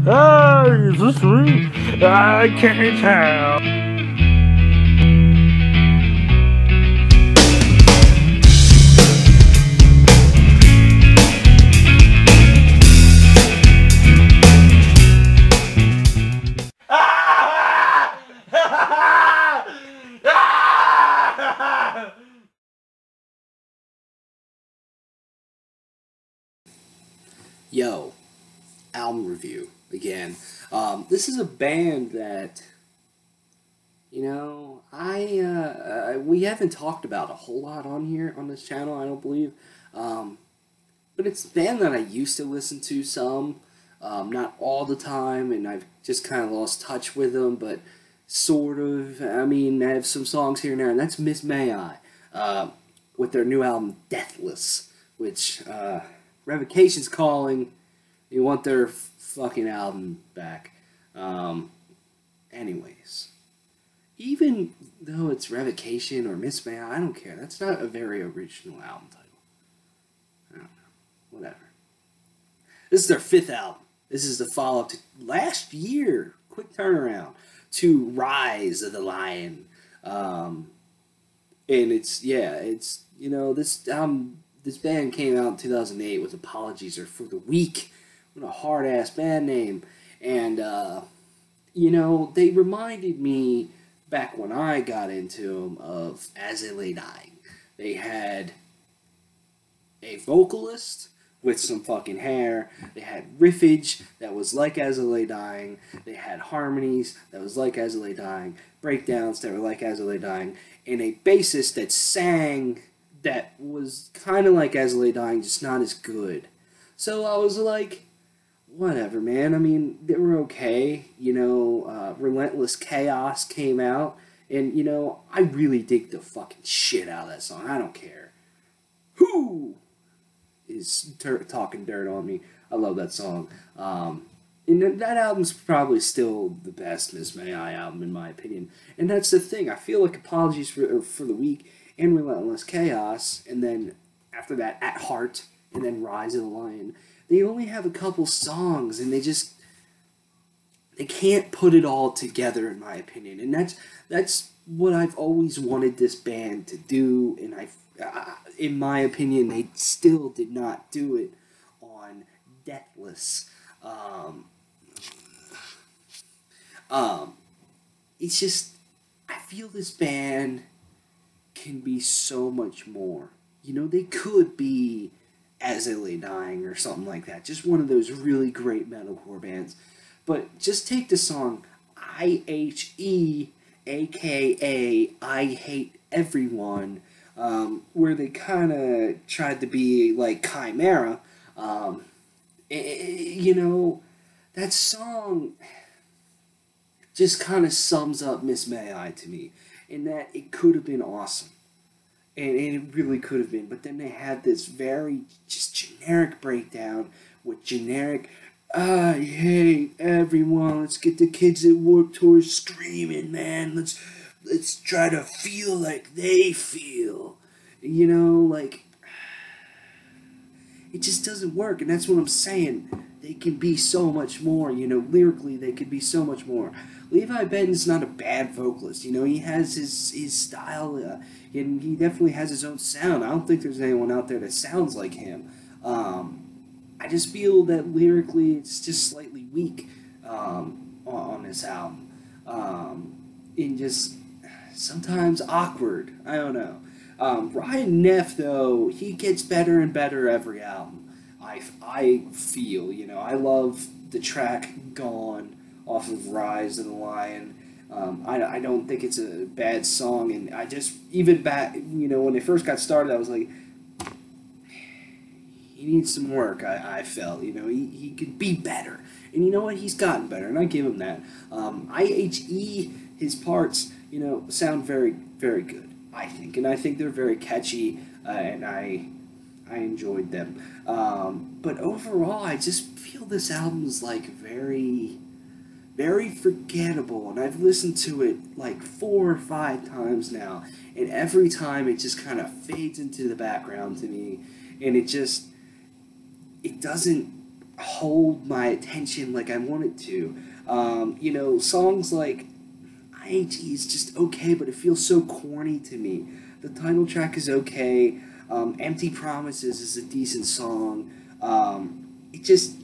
Hey, is this me? I can't tell. Yo, album review again. This is a band that we haven't talked about a whole lot on here on this channel. I don't believe, but it's a band that I used to listen to some, not all the time, and I've just kind of lost touch with them, but sort of. I mean, I have some songs here and there, and that's Miss May I, with their new album Deathless, which Revocation's calling. You want their fucking album back. Anyways, even though it's Revocation or Miss May I don't care. That's not a very original album title. I don't know. Whatever. This is their 5th album. This is the follow-up to last year. Quick turnaround to Rise of the Lion. And it's this album. This band came out in 2008 with Apologies Are For The Weak. What a hard-ass band name. And, they reminded me, back when I got into them, of As I Lay Dying. They had a vocalist with some fucking hair. They had riffage that was like As I Lay Dying. They had harmonies that was like As I Lay Dying. Breakdowns that were like As I Lay Dying. And a bassist that sang that was kind of like As I Lay Dying, just not as good. So I was like, whatever, man. I mean, they were okay. Relentless Chaos came out, and, I really dig the fucking shit out of that song. I don't care who is talking dirt on me. I love that song. And that album's probably still the best Miss May I album, in my opinion. And that's the thing. I feel like Apologies for the Weak and Relentless Chaos, and then after that, At Heart, and then Rise of the Lion. They only have a couple songs, and they can't put it all together, in my opinion. And that's what I've always wanted this band to do, and in my opinion, they still did not do it on Deathless. It's just, I feel this band can be so much more. They could be As I Lay Dying or something like that. Just one of those really great metalcore bands. But just take the song I.H.E, aka I Hate Everyone, where they kind of tried to be like Chimera. That song just kind of sums up Miss May I to me, in that it could have been awesome. And it really could have been, but then they had this very just generic breakdown with generic, I hate everyone, let's get the kids at Warped Tour screaming, man, let's try to feel like they feel, it just doesn't work, and that's what I'm saying. They can be so much more, lyrically they could be so much more. Levi Benton's not a bad vocalist, he has his style, and he definitely has his own sound. I don't think there's anyone out there that sounds like him. I just feel that lyrically it's just slightly weak on this album. And just sometimes awkward. I don't know. Ryan Neff, though, he gets better and better every album. I feel, I love the track Gone off of Rise of the Lion. I don't think it's a bad song, and I just, even back, when they first got started, I was like, he needs some work, I felt, he could be better. And you know what, he's gotten better, and I give him that. I.H.E, his parts, sound very, very good, I think. And I think they're very catchy, and I enjoyed them. But overall, I just feel this album's like very, very forgettable, and I've listened to it like 4 or 5 times now, and every time it just kind of fades into the background to me, and it doesn't hold my attention like I want it to. You know, songs like I.H.E is just okay, but it feels so corny to me. The title track is okay. Empty Promises is a decent song. It just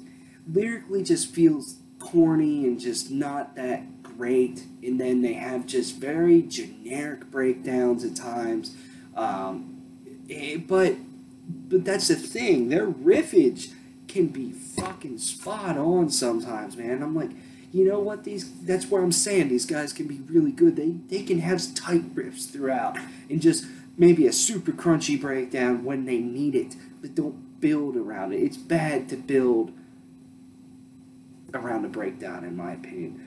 lyrically just feels corny and just not that great. And then they have just very generic breakdowns at times. But that's the thing. Their riffage can be fucking spot on sometimes, man. I'm like, you know what? That's where I'm saying these guys can be really good. They can have tight riffs throughout and just maybe a super crunchy breakdown when they need it, but don't build around it. It's bad to build around a breakdown, in my opinion.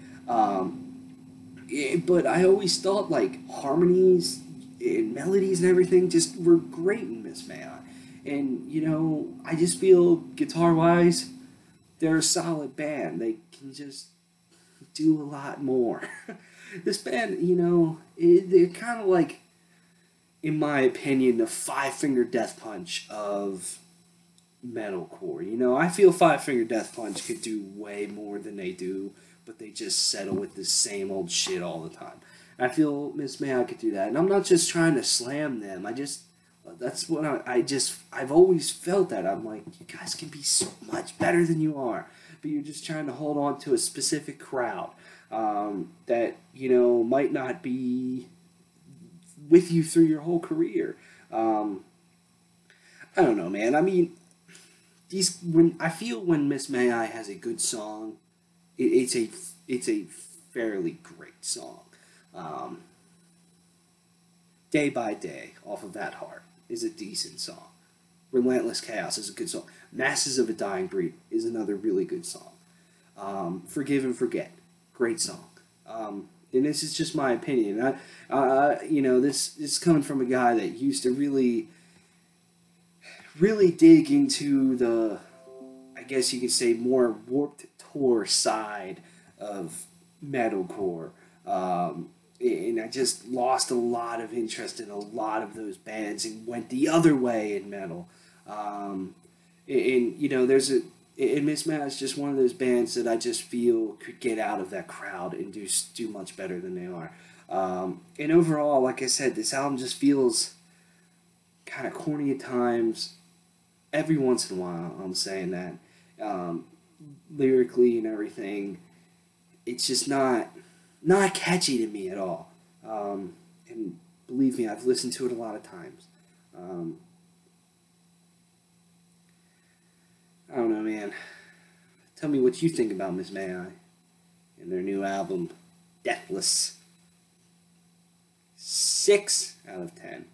But I always thought like harmonies and melodies and everything just were great in Miss May I. And you know, I just feel guitar wise, they're a solid band. They can just do a lot more. This band, you know, they're kind of like, in my opinion, the Five Finger Death Punch of metalcore. You know, I feel Five Finger Death Punch could do way more than they do, but they just settle with the same old shit all the time. And I feel Miss May I could do that, and I'm not just trying to slam them. I just that's what I've always felt that I'm like, you guys can be so much better than you are, but you're just trying to hold on to a specific crowd that you know might not be with you through your whole career. I don't know, man. I mean, when Miss May I has a good song, it's a fairly great song. Um, Day by Day off of That Heart is a decent song. Relentless Chaos is a good song. Masses of a Dying Breed is another really good song. Forgive and Forget, great song. And this is just my opinion. You know, this is coming from a guy that used to really dig into the, I guess you could say, more Warped Tour side of metalcore. And I just lost a lot of interest in a lot of those bands and went the other way in metal. And you know, and Miss Matt is just one of those bands that I just feel could get out of that crowd and do much better than they are. And overall, like I said, this album just feels kind of corny at times. Every once in a while, I'm saying that. Um, Lyrically and everything, it's just not catchy to me at all. And believe me, I've listened to it a lot of times. Um, I don't know, man. Tell me what you think about Miss May I and their new album, Deathless. 6 out of 10.